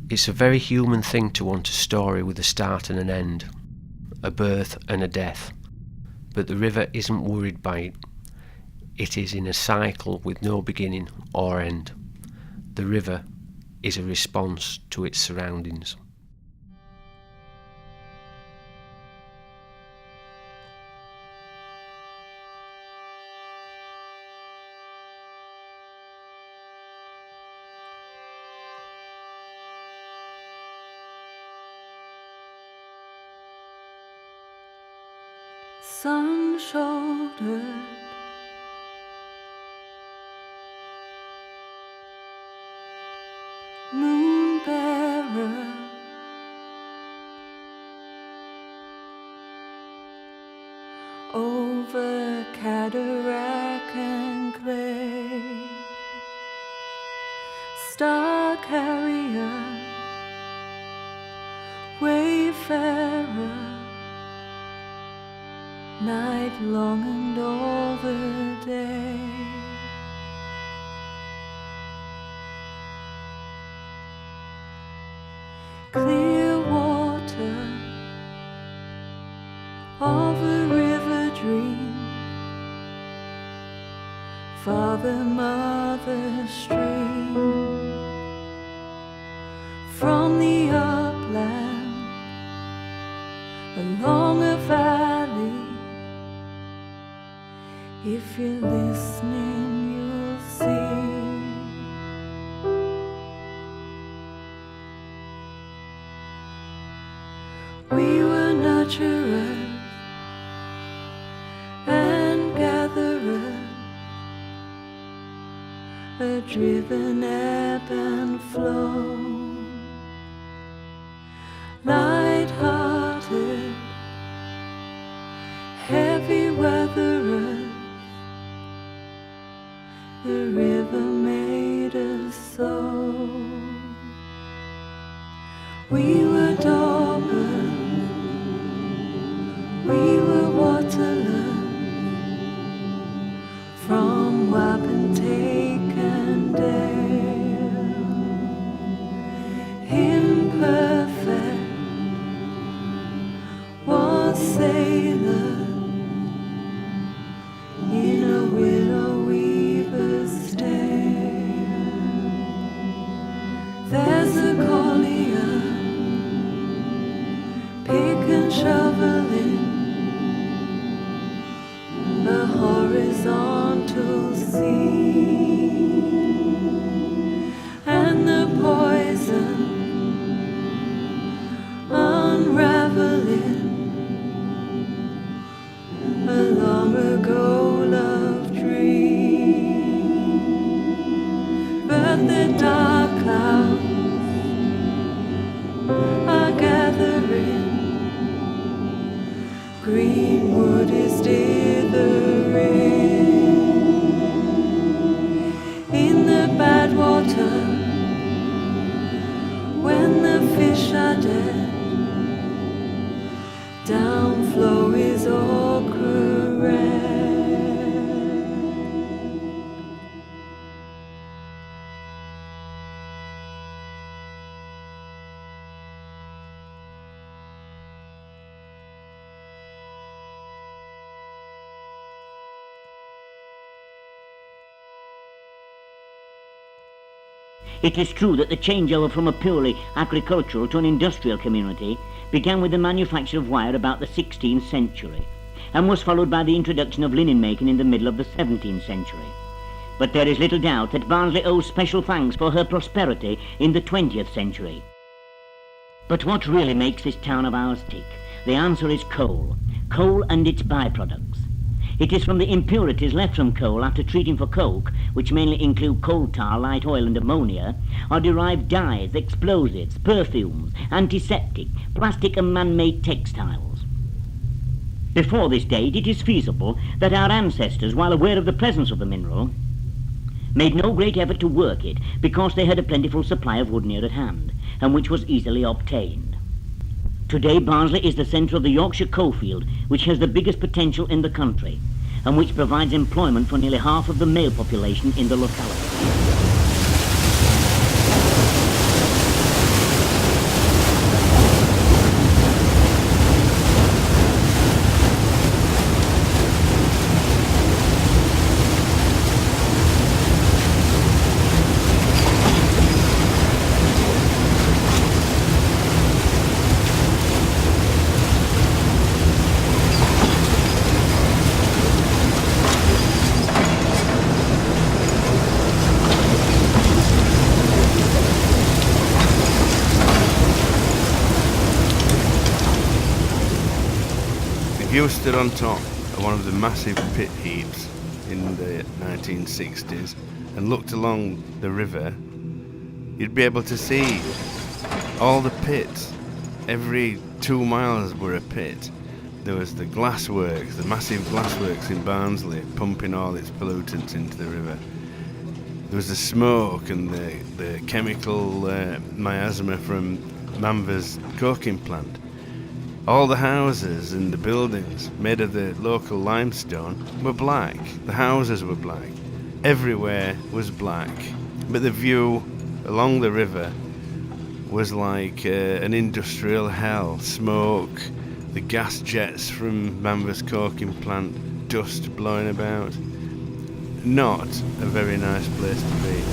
It's a very human thing to want a story with a start and an end, a birth and a death, but the river isn't worried by it. It is in a cycle with no beginning or end. The river is a response to its surroundings. Sun-shouldered, moon-bearer, over cataract and clay, star carrier, wayfarer, night long and all the day. Clear water of a river dream, father, mother stream, from the upland along a valley. If you're listening, you'll see. We were nurturers and gatherers, a driven ebb and flow, light-hearted, heavy weatherers. The river made us so. We were Daubers, we were Waterlands, from Wapentake and Dale. Imperfect was sailor in a willow weaver's tale. There's a collier, pick and shovel in a horizontal sea, and the poison unraveling a long ago love dream. But the dark clouds are gathering, greenwood is dithering. In the bad water, when the fish are dead, downflow is ochre red. It is true that the changeover from a purely agricultural to an industrial community began with the manufacture of wire about the 16th century and was followed by the introduction of linen making in the middle of the 17th century. But there is little doubt that Barnsley owes special thanks for her prosperity in the 20th century. But what really makes this town of ours tick? The answer is coal. Coal and its byproducts. It is from the impurities left from coal after treating for coke, which mainly include coal tar, light oil and ammonia, are derived dyes, explosives, perfumes, antiseptic, plastic and man-made textiles. Before this date, it is feasible that our ancestors, while aware of the presence of the mineral, made no great effort to work it because they had a plentiful supply of wood near at hand, and which was easily obtained. Today, Barnsley is the centre of the Yorkshire coalfield, which has the biggest potential in the country, and which provides employment for nearly half of the male population in the locality. you stood on top of one of the massive pit heaps in the 1960s and looked along the river, you'd be able to see all the pits. Every 2 miles were a pit. There was the glassworks, the massive glassworks in Barnsley, pumping all its pollutants into the river. There was the smoke and the chemical miasma from Manvers coking plant. All the houses and the buildings made of the local limestone were black. The houses were black. Everywhere was black. But the view along the river was like an industrial hell. Smoke, the gas jets from Manvers coking plant, dust blowing about. Not a very nice place to be.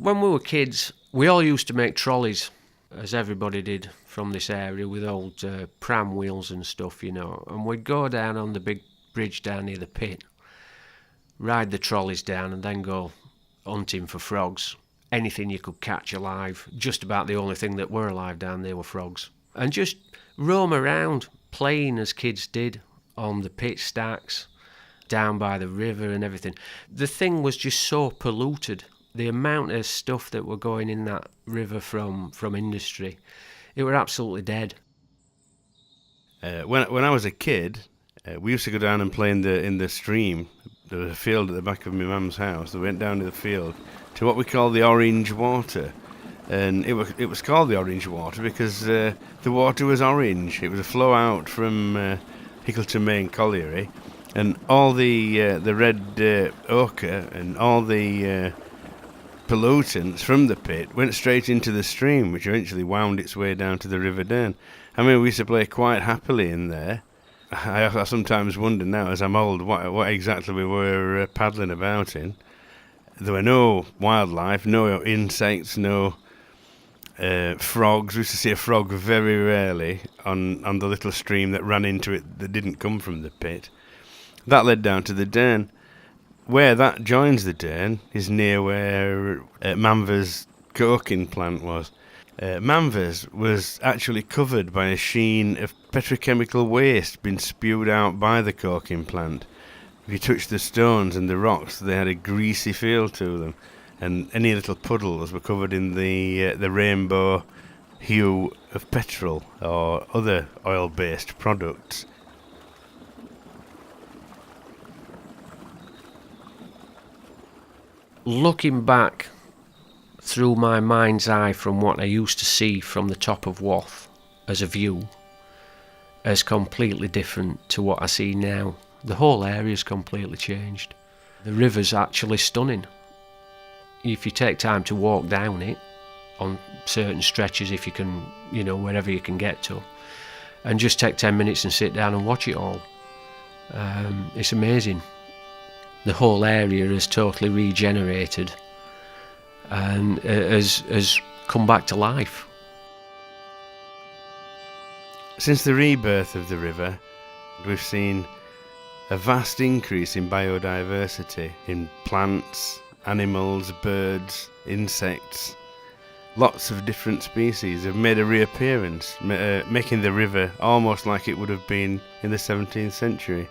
When we were kids, we all used to make trolleys, as everybody did from this area, with old pram wheels and stuff, you know. And we'd go down on the big bridge down near the pit, ride the trolleys down, and then go hunting for frogs. Anything you could catch alive. Just about the only thing that were alive down there were frogs. And just roam around, playing as kids did on the pit stacks, down by the river and everything. The thing was just so polluted. The amount of stuff that were going in that river from industry, it were absolutely dead. When I was a kid, we used to go down and play in the stream. There was a field at the back of my mum's house. We went down to the field to what we call the orange water, and it was called the orange water because the water was orange. It was a flow out from Hickleton Main Colliery, and all the red ochre and all the pollutants from the pit went straight into the stream, which eventually wound its way down to the River Dearne. I mean, we used to play quite happily in there. I sometimes wonder now, as I'm old, what exactly we were paddling about in. There were no wildlife, no insects, no frogs. We used to see a frog very rarely on the little stream that ran into it that didn't come from the pit. That led down to the Dearne. Where that joins the Dearne is near where Manvers coking plant was. Manvers was actually covered by a sheen of petrochemical waste being spewed out by the coking plant. If you touched the stones and the rocks, they had a greasy feel to them, and any little puddles were covered in the rainbow hue of petrol or other oil-based products. Looking back through my mind's eye from what I used to see from the top of Wath as a view is completely different to what I see now. The whole area's completely changed. The river's actually stunning. If you take time to walk down it on certain stretches, if you can, you know, wherever you can get to, and just take 10 minutes and sit down and watch it all, it's amazing. The whole area has totally regenerated and has come back to life. Since the rebirth of the river, we've seen a vast increase in biodiversity, in plants, animals, birds, insects. Lots of different species have made a reappearance, making the river almost like it would have been in the 17th century.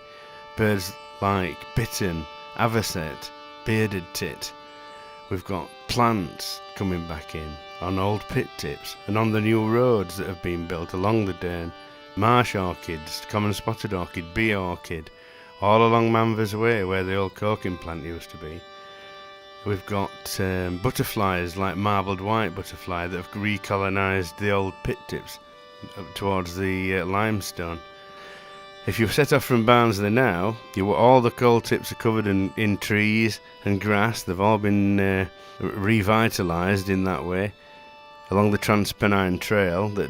Birds like bittern, avocet, bearded tit. We've got plants coming back in on old pit tips and on the new roads that have been built along the Dearne. Marsh orchids, common spotted orchid, bee orchid, all along Manvers Way where the old coking plant used to be. We've got butterflies like marbled white butterfly that have recolonised the old pit tips towards the limestone. If you set off from Barnsley now, all the coal tips are covered in trees and grass. They've all been revitalised in that way. along the Transpennine Trail that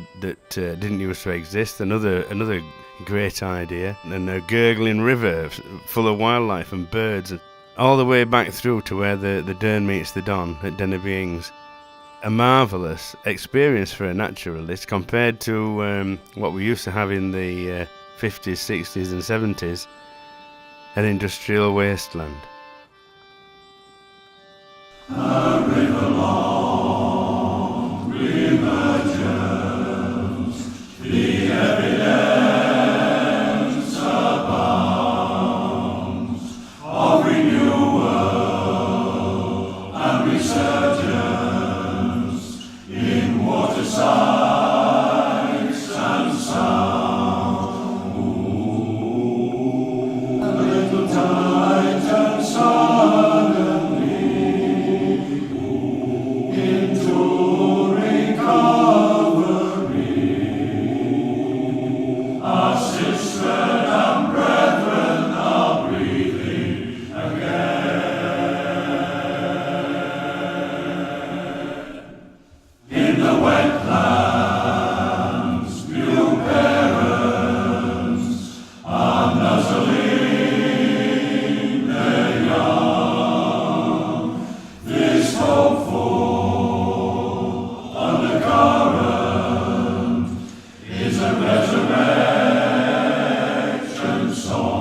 didn't used to exist. Another great idea. And a gurgling river full of wildlife and birds, all the way back through to where the Dearne meets the Don at Dearne. A marvellous experience for a naturalist compared to what we used to have in the 50s, 60s and 70s, an industrial wasteland. A river long, emerges, the evidence abounds of renewal and resurgence in water sights and sound. Ooh, a little tight and suddenly into recovery, our sister and brethren are breathing again. In the wetlands, new parents are nuzzling their young. This hopeful undercurrent is a resurrection song.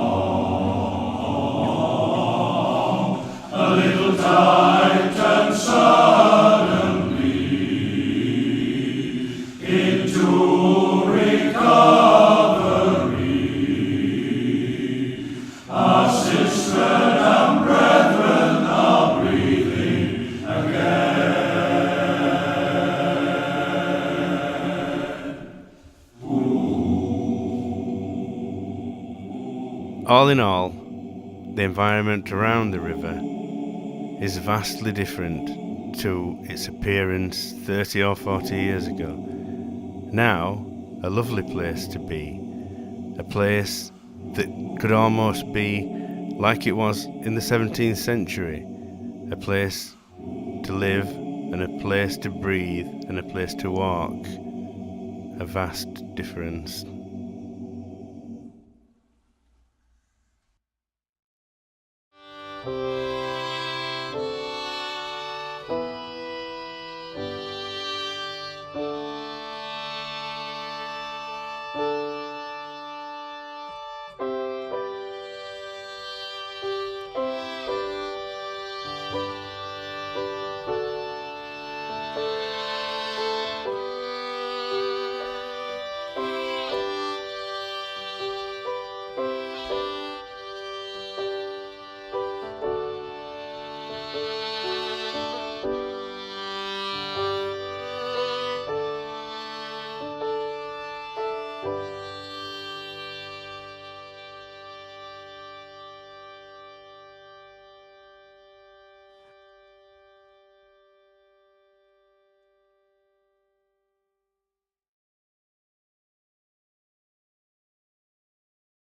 A little tight and suddenly into recovery, our sister and brethren are breathing again. All in all, the environment around the river is vastly different to its appearance 30 or 40 years ago. Now, a lovely place to be, a place that could almost be like it was in the 17th century, a place to live and a place to breathe and a place to walk, a vast difference.